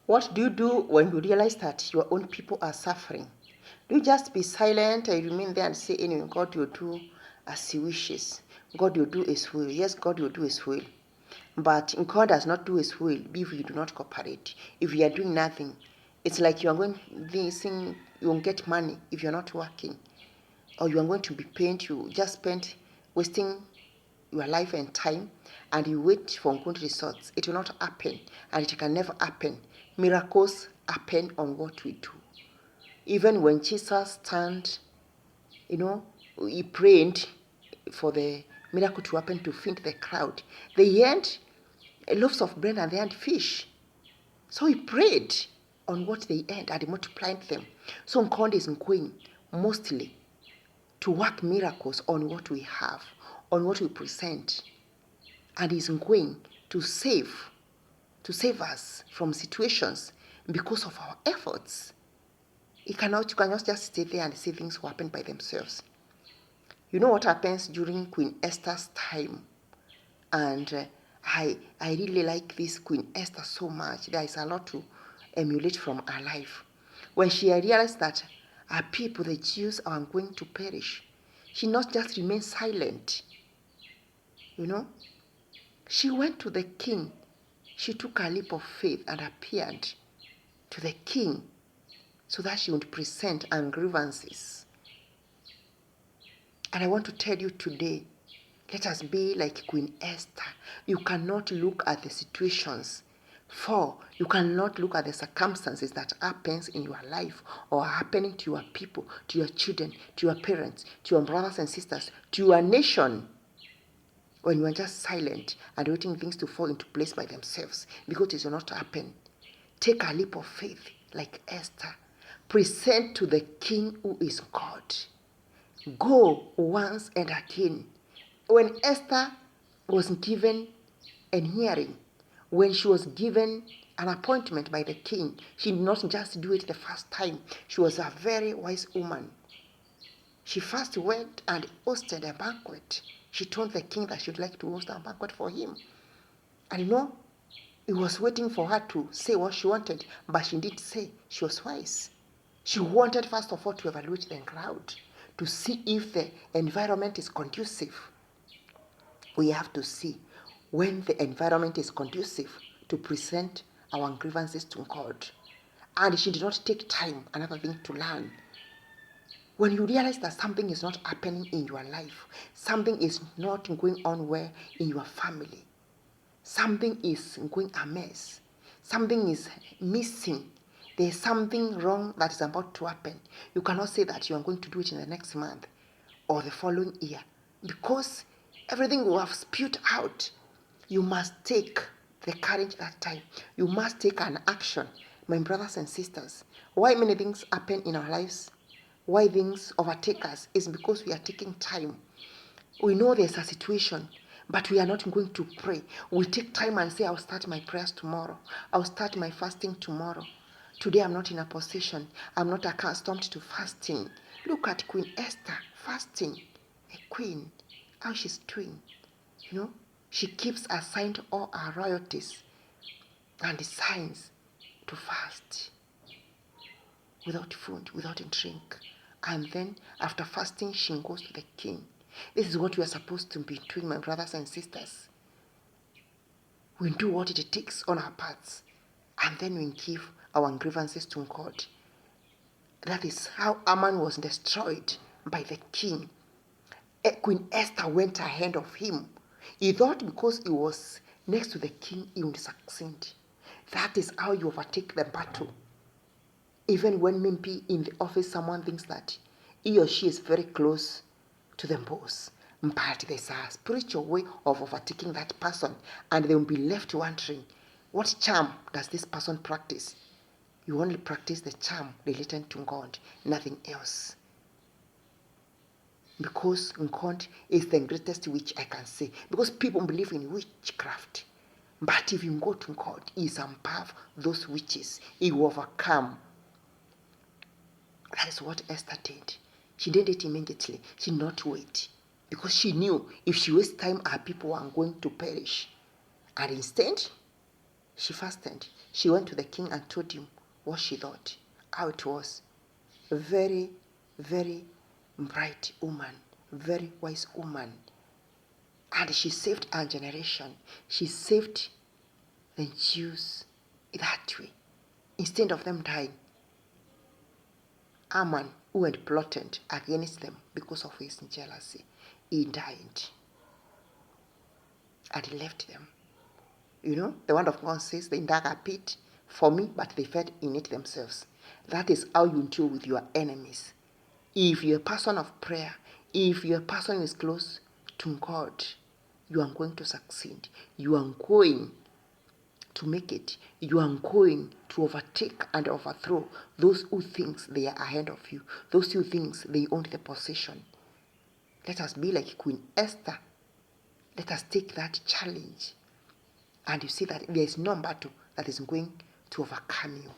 What do you do when you realize that your own people are suffering? Do you just be silent and remain there and say, anyway, God will do as he wishes? God will do his will. Yes, God will do his will. But God does not do his will if you do not cooperate. If you are doing nothing, it's like you are going thinking you won't get money if you're not working. Or you are going to be paid, you just spend wasting your life and time, and you wait for good results. It will not happen, and it can never happen. Miracles happen on what we do. Even when Jesus stand, he prayed for the miracle to happen to feed the crowd. They had loaves of bread and they had fish. So he prayed on what they had and he multiplied them. So God is going mostly to work miracles on what we have, on what we present. And he's going to save us from situations because of our efforts. You cannot just stay there and see things happen by themselves. You know what happens during Queen Esther's time? And I really like this Queen Esther so much. There is a lot to emulate from her life. When she realized that her people, the Jews, are going to perish, she not just remained silent. She went to the king. She took a leap of faith and appeared to the king so that she would present her grievances. And I want to tell you today, let us be like Queen Esther. You cannot look at the situations, for you cannot look at the circumstances that happens in your life or are happening to your people, to your children, to your parents, to your brothers and sisters, to your nation, when you are just silent and waiting things to fall into place by themselves, because it will not happen. Take a leap of faith like Esther. Present to the king who is God. Go once and again. When Esther was given an hearing, when she was given an appointment by the king, she did not just do it the first time. She was a very wise woman. She first went and hosted a banquet. She told the king that she would like to host a banquet for him. And he was waiting for her to say what she wanted, but she didn't say. She was wise. She wanted, first of all, to evaluate the crowd, to see if the environment is conducive. We have to see when the environment is conducive to present our grievances to God. And she did not take time, another thing, to learn. When you realize that something is not happening in your life, something is not going on well in your family, something is going amiss, something is missing, there's something wrong that is about to happen, you cannot say that you are going to do it in the next month or the following year, because everything will have spewed out. You must take the courage that time. You must take an action, my brothers and sisters. Why many things happen in our lives, why things overtake us, is because we are taking time. We know there's a situation, but we are not going to pray. We take time and say, I'll start my prayers tomorrow. I'll start my fasting tomorrow. Today I'm not in a position. I'm not accustomed to fasting. Look at Queen Esther fasting. A queen, how she's doing. She keeps aside all her royalties and signs to fast without food, without drink. And then after fasting, she goes to the king. This is what we are supposed to be doing, my brothers and sisters. We do what it takes on our parts, and then we give our grievances to God. That is how Haman was destroyed by the king. Queen Esther went ahead of him. He thought because he was next to the king, he would succeed. That is how you overtake the battle. Even when maybe in the office someone thinks that he or she is very close to the boss, but there's a spiritual way of overtaking that person, and they will be left wondering, what charm does this person practice? You only practice the charm related to God, nothing else. Because God is the greatest witch I can say. Because people believe in witchcraft. But if you go to God, He is above those witches. He will overcome. That is what Esther did. She did it immediately. She did not wait. Because she knew if she wastes time, her people are going to perish. And instead, She fasted. She went to the king and told him what she thought, how it was. A very, very bright woman, very wise woman. And she saved our generation. She saved the Jews that way. Instead of them dying, Haman, who had plotted against them because of his jealousy, he died and left them. You know, the word of God says, they dug a pit for me, but they fell in it themselves. That is how you deal with your enemies. If you're a person of prayer, if you're a person who is close to God, you are going to succeed. You are going to make it. You are going to overtake and overthrow those who think they are ahead of you, those who think they own the position. Let us be like Queen Esther. Let us take that challenge. And you see that there is no battle that is going to overcome you.